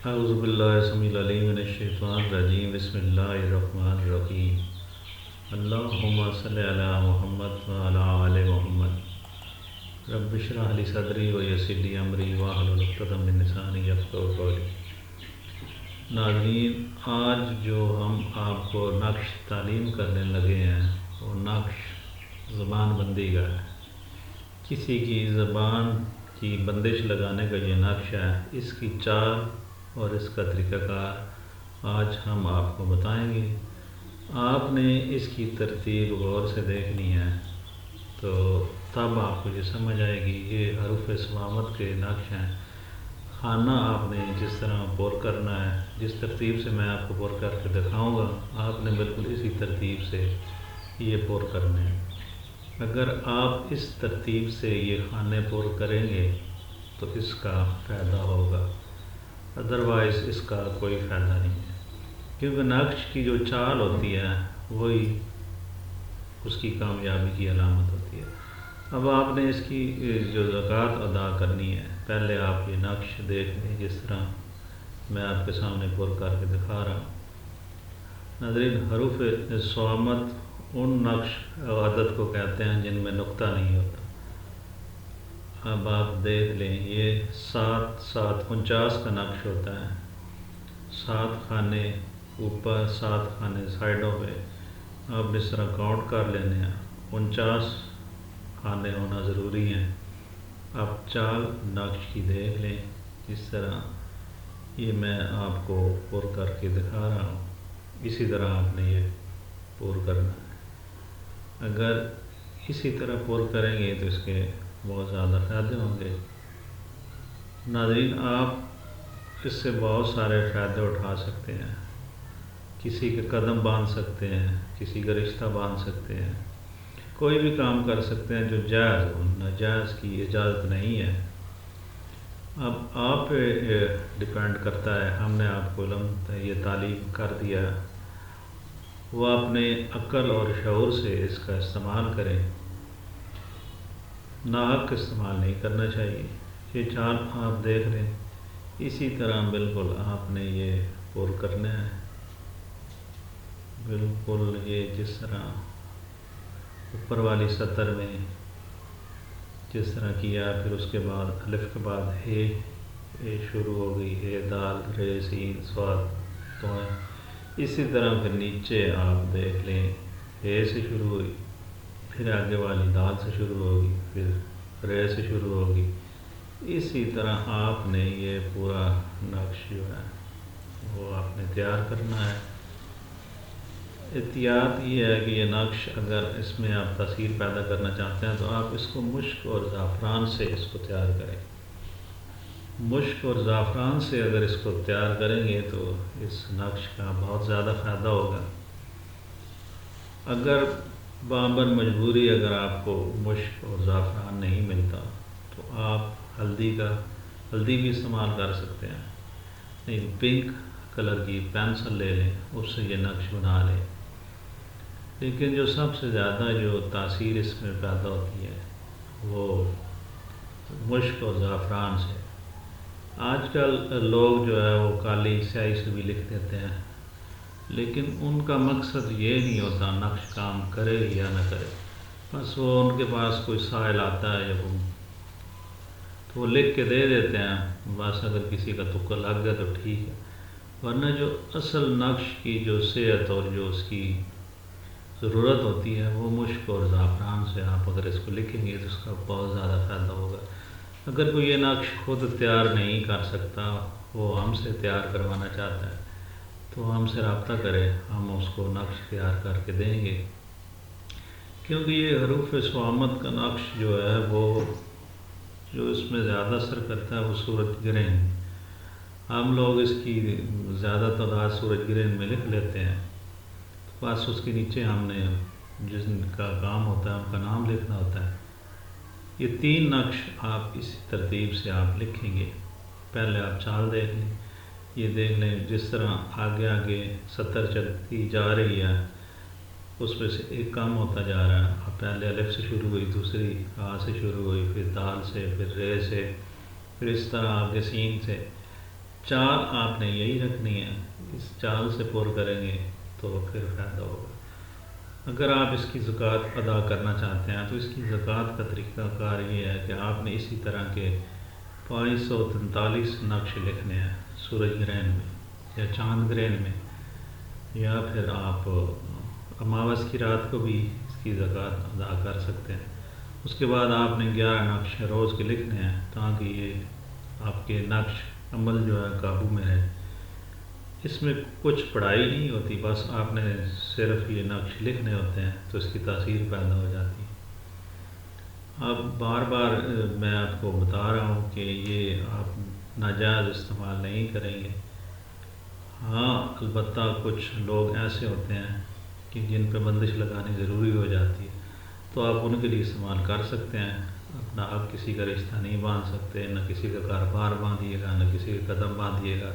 اعوذ باللہ السمیع العلیم من الشیطان الرجیم بسم اللہ الرحمن الرحیم اللہم صلی علی محمد وعلی آل محمد رب اشرح لی صدری ویسر لی امری واحلل عقدۃ من لسانی یفقہوا قولی۔ ناظرین، آج جو ہم آپ کو نقش تعلیم کرنے لگے ہیں وہ نقش زبان بندی کا ہے۔ کسی کی زبان کی بندش لگانے کا یہ نقش ہے، اس کی چال اور اس کا طریقہ کار آج ہم آپ کو بتائیں گے۔ آپ نے اس کی ترتیب غور سے دیکھنی ہے تو تب آپ کو یہ سمجھ آئے گی۔ یہ حروف صوامت کے نقش ہیں۔ خانہ آپ نے جس طرح پر کرنا ہے، جس ترتیب سے میں آپ کو پر کر کے دکھاؤں گا، آپ نے بالکل اسی ترتیب سے یہ پر کرنے ہیں۔ اگر آپ اس ترتیب سے یہ خانے پر کریں گے تو اس کا فائدہ ہوگا، ادروائز اس کا کوئی فائدہ نہیں ہے، کیونکہ نقش کی جو چال ہوتی ہے وہی اس کی کامیابی کی علامت ہوتی ہے۔ اب آپ نے اس کی جو زکوٰۃ ادا کرنی ہے، پہلے آپ یہ نقش دیکھ لیں جس طرح میں آپ کے سامنے پر کر کے دکھا رہا ہوں۔ ناظرین، حروف صوامت ان نقش عدد کو کہتے ہیں جن میں نقطہ نہیں ہوتا۔ اب آپ دیکھ لیں، یہ 7 7 49 کا نقش ہوتا ہے۔ 7 خانے اوپر، 7 خانے سائڈوں پہ، آپ اس طرح کاؤنٹ کر لینے ہیں۔ 49 خانے ہونا ضروری ہیں۔ آپ چال نقش کی دیکھ لیں، اس طرح یہ میں آپ کو پر کر کے دکھا رہا ہوں، اسی طرح آپ نے یہ پر کرنا ہے۔ اگر اسی طرح پر کریں گے تو اس کے بہت زیادہ فائدے ہوں گے۔ ناظرین، آپ اس سے بہت سارے فائدے اٹھا سکتے ہیں۔ کسی کے قدم باندھ سکتے ہیں، کسی کا رشتہ باندھ سکتے ہیں، کوئی بھی کام کر سکتے ہیں جو جائز ہو، ناجائز کی اجازت نہیں ہے۔ اب آپ پہ ڈیپینڈ کرتا ہے، ہم نے آپ کو علم یہ تعلیم کر دیا ہے، وہ اپنے عقل اور شعور سے اس کا استعمال کریں، ناحق استعمال نہیں کرنا چاہیے۔ یہ چال آپ دیکھ لیں، اسی طرح بالکل آپ نے یہ پر کرنا ہے۔ بالکل یہ جس طرح اوپر والی سطر میں جس طرح کیا، پھر اس کے بعد الف کے بعد اے شروع ہو گئی، اے دال رے سین صاد تو ہے۔ اسی طرح پھر نیچے آپ دیکھ لیں، اے سے شروع ہوئی، پھر آگے والی دال سے شروع ہوگی، پھر رے سے شروع ہوگی۔ اسی طرح آپ نے یہ پورا نقش جو ہے وہ آپ نے تیار کرنا ہے۔ احتیاط یہ ہے کہ یہ نقش اگر اس میں آپ تاثیر پیدا کرنا چاہتے ہیں تو آپ اس کو مشک اور زعفران سے اس کو تیار کریں۔ مشک اور زعفران سے اگر اس کو تیار کریں گے تو اس نقش کا بہت زیادہ فائدہ ہوگا۔ اگر بامر مجبوری اگر آپ کو مشک اور زعفران نہیں ملتا تو آپ ہلدی بھی استعمال کر سکتے ہیں، نہیں پنک کلر کی پینسل لے لیں، اس سے یہ نقش بنا لیں۔ لیکن جو سب سے زیادہ جو تاثیر اس میں پیدا ہوتی ہے وہ مشک اور زعفران سے۔ آج کل لوگ جو ہے وہ کالی سیاہی سے بھی لکھ دیتے ہیں، لیکن ان کا مقصد یہ نہیں ہوتا نقش کام کرے یا نہ کرے، بس وہ ان کے پاس کوئی سائل آتا ہے یا تو وہ لکھ کے دے دیتے ہیں، بس اگر کسی کا تکا لگ گیا تو ٹھیک ہے، ورنہ جو اصل نقش کی جو صحت اور جو اس کی ضرورت ہوتی ہے وہ مشک اور زعفران سے آپ اگر اس کو لکھیں گے تو اس کا بہت زیادہ فائدہ ہوگا۔ اگر کوئی یہ نقش خود تیار نہیں کر سکتا، وہ ہم سے تیار کروانا چاہتا ہے تو ہم سے رابطہ کرے، ہم اس کو نقش تیار کر کے دیں گے۔ کیونکہ یہ حروف صوامت کا نقش جو ہے وہ جو اس میں زیادہ اثر کرتا ہے وہ سورج گرہن۔ ہم لوگ اس کی زیادہ تعداد سورج گرہن میں لکھ لیتے ہیں، بس اس کے نیچے ہم نے جس کا کام ہوتا ہے ان کا نام لکھنا ہوتا ہے۔ یہ 3 نقش آپ اسی ترتیب سے آپ لکھیں گے۔ پہلے آپ چال دیکھ لیں، یہ دیکھ لیں جس طرح آگے آگے سطر چلتی جا رہی ہے اس میں سے ایک کم ہوتا جا رہا ہے۔ اب پہلے الف سے شروع ہوئی، دوسری آ سے شروع ہوئی، پھر دال سے، پھر رے سے، پھر اس طرح آگے سین سے۔ چال آپ نے یہی رکھنی ہے، اس چال سے پر کریں گے تو پھر فائدہ ہوگا۔ اگر آپ اس کی زکوٰۃ ادا کرنا چاہتے ہیں تو اس کی زکوٰۃ کا طریقہ کار یہ ہے کہ آپ نے اسی طرح کے 543 نقش لکھنے ہیں سورج گرہن میں یا چاند گرہن میں، یا پھر آپ اماوس کی رات کو بھی اس کی زکوٰۃ ادا کر سکتے ہیں۔ اس کے بعد آپ نے 11 نقش روز کے لکھنے ہیں تاکہ یہ آپ کے نقش عمل جو ہے قابو میں رہے۔ اس میں کچھ پڑھائی نہیں ہوتی، بس آپ نے صرف یہ نقش لکھنے ہوتے ہیں تو اس کی تاثیر پیدا ہو جاتی ہے۔ اب بار بار میں آپ کو بتا رہا ہوں کہ یہ آپ ناجائز استعمال نہیں کریں گے۔ ہاں البتہ کچھ لوگ ایسے ہوتے ہیں کہ جن پہ بندش لگانی ضروری ہو جاتی ہے تو آپ ان کے لیے استعمال کر سکتے ہیں، اپنا آپ کسی کا رشتہ نہیں باندھ سکتے، نہ کسی کا کاروبار باندھیے گا، نہ کسی کا قدم باندھیے گا۔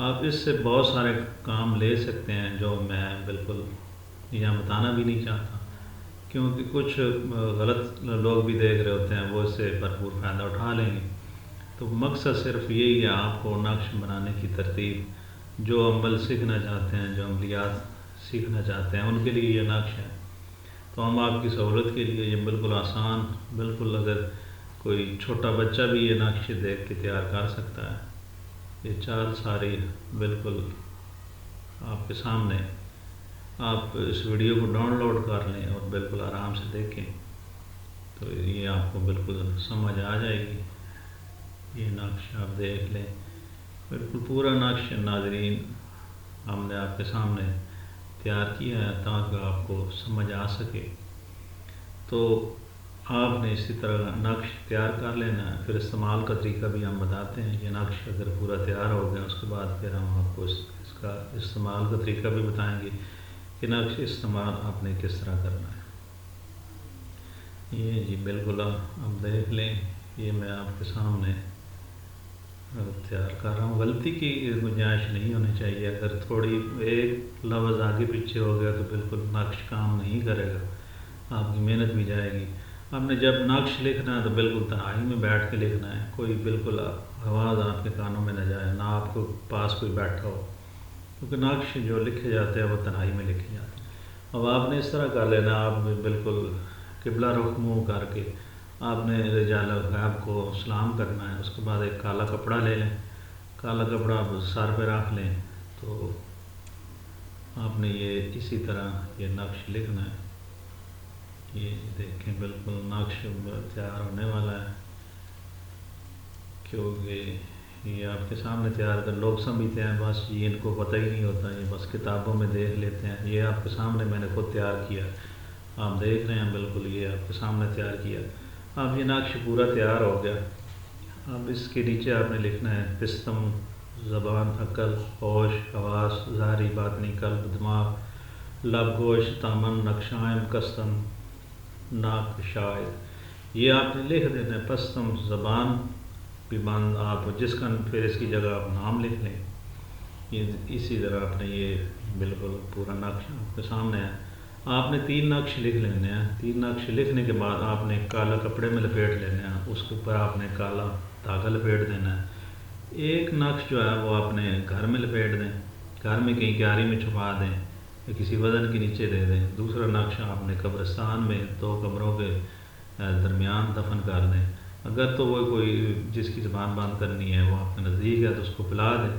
آپ اس سے بہت سارے کام لے سکتے ہیں جو میں بالکل یہاں بتانا بھی نہیں چاہتا، کیونکہ کچھ غلط لوگ بھی دیکھ رہے ہوتے ہیں، وہ اس سے بھرپور فائدہ اٹھا لیں گے۔ تو مقصد صرف یہی ہے آپ کو نقش بنانے کی ترتیب، جو عمل سیکھنا چاہتے ہیں، جو عملیات سیکھنا چاہتے ہیں ان کے لیے یہ نقش ہے۔ تو ہم آپ کی سہولت کے لیے یہ بالکل آسان، بالکل اگر کوئی چھوٹا بچہ بھی یہ نقش دیکھ کے تیار کر سکتا ہے۔ یہ چال ساری بالکل آپ کے سامنے، آپ اس ویڈیو کو ڈاؤن لوڈ کر لیں اور بالکل آرام سے دیکھیں تو یہ آپ کو بالکل سمجھ آ جائے گی۔ یہ نقش آپ دیکھ لیں، بالکل پورا نقش ناظرین ہم نے آپ کے سامنے تیار کیا ہے تاکہ آپ کو سمجھ آ سکے۔ تو آپ نے اسی طرح نقش تیار کر لینا ہے، پھر استعمال کا طریقہ بھی ہم بتاتے ہیں۔ یہ نقش اگر پورا تیار ہو گیا اس کے بعد پھر ہم آپ کو اس کا استعمال کا طریقہ بھی بتائیں گے کہ نقش استعمال آپ نے کس طرح کرنا ہے۔ یہ جی بالکل آپ دیکھ لیں، یہ میں آپ کے سامنے تیار کر رہا ہوں۔ غلطی کی گنجائش نہیں ہونی چاہیے، اگر تھوڑی ایک لفظ آگے پیچھے ہو گیا تو بالکل نقش کام نہیں کرے گا، آپ کی محنت بھی جائے گی۔ آپ نے جب نقش لکھنا ہے تو بالکل تنہائی میں بیٹھ کے لکھنا ہے، کوئی بالکل آواز آپ کے کانوں میں نہ جائے، نہ آپ کو پاس کوئی بیٹھا ہو، کیونکہ نقش جو لکھے جاتے ہیں وہ تنہائی میں لکھے جاتے ہیں۔ اب آپ نے اس طرح کر لینا، آپ بالکل قبلہ رخ منہ کر کے آپ نے رجال غیب کو سلام کرنا ہے۔ اس کے بعد ایک کالا کپڑا لے لیں، کالا کپڑا آپ سر پہ رکھ لیں، تو آپ نے یہ اسی طرح یہ نقش لکھنا ہے۔ یہ دیکھیں بالکل نقش تیار ہونے والا ہے، کیونکہ یہ آپ کے سامنے تیار کر لوگ سمجھتے ہیں بس یہ ان کو پتہ ہی نہیں ہوتا، یہ بس کتابوں میں دیکھ لیتے ہیں۔ یہ آپ کے سامنے میں نے خود تیار کیا، آپ دیکھ رہے ہیں بالکل یہ آپ کے سامنے تیار کیا۔ اب یہ نقش پورا تیار ہو گیا۔ اب اس کے نیچے آپ نے لکھنا ہے پستم، زبان، عقل، ہوش، حواس، ظاہری باطنی، قلب، دماغ، لب، گوش، تامن، نقشائم، کستم، ناک، شاید۔ یہ آپ نے لکھ دینا ہے۔ پستم زبان بھی بند، آپ جس کا پھر اس کی جگہ آپ نام لکھ لیں۔ یہ اسی طرح آپ نے یہ بالکل پورا نقش آپ کے سامنے ہے۔ آپ نے 3 نقش لکھ لینے ہیں۔ 3 نقش لکھنے کے بعد آپ نے کالا کپڑے میں لپیٹ لینے ہیں، اس کے اوپر آپ نے کالا دھاگا لپیٹ دینا ہے۔ ایک نقش جو ہے وہ آپ نے گھر میں لپیٹ دیں، گھر میں کہیں کیاری میں چھپا دیں یا کسی وزن کے نیچے دے دیں۔ دوسرا نقش آپ نے قبرستان میں 2 کمروں کے درمیان دفن کر دیں۔ اگر تو وہ کوئی جس کی زبان بند کرنی ہے وہ آپ کے نزدیک ہے تو اس کو پلا دیں،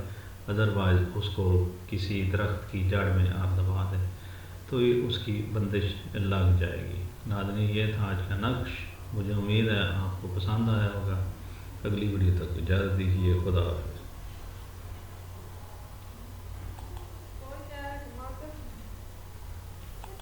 ادروائز اس کو کسی درخت کی جڑ میں آپ دبا دیں تو یہ اس کی بندش لگ جائے گی۔ ناظرین یہ تھا آج کا نقش، مجھے امید ہے آپ کو پسند آیا ہوگا۔ اگلی ویڈیو تک اجازت دیجیے، خدا حافظ۔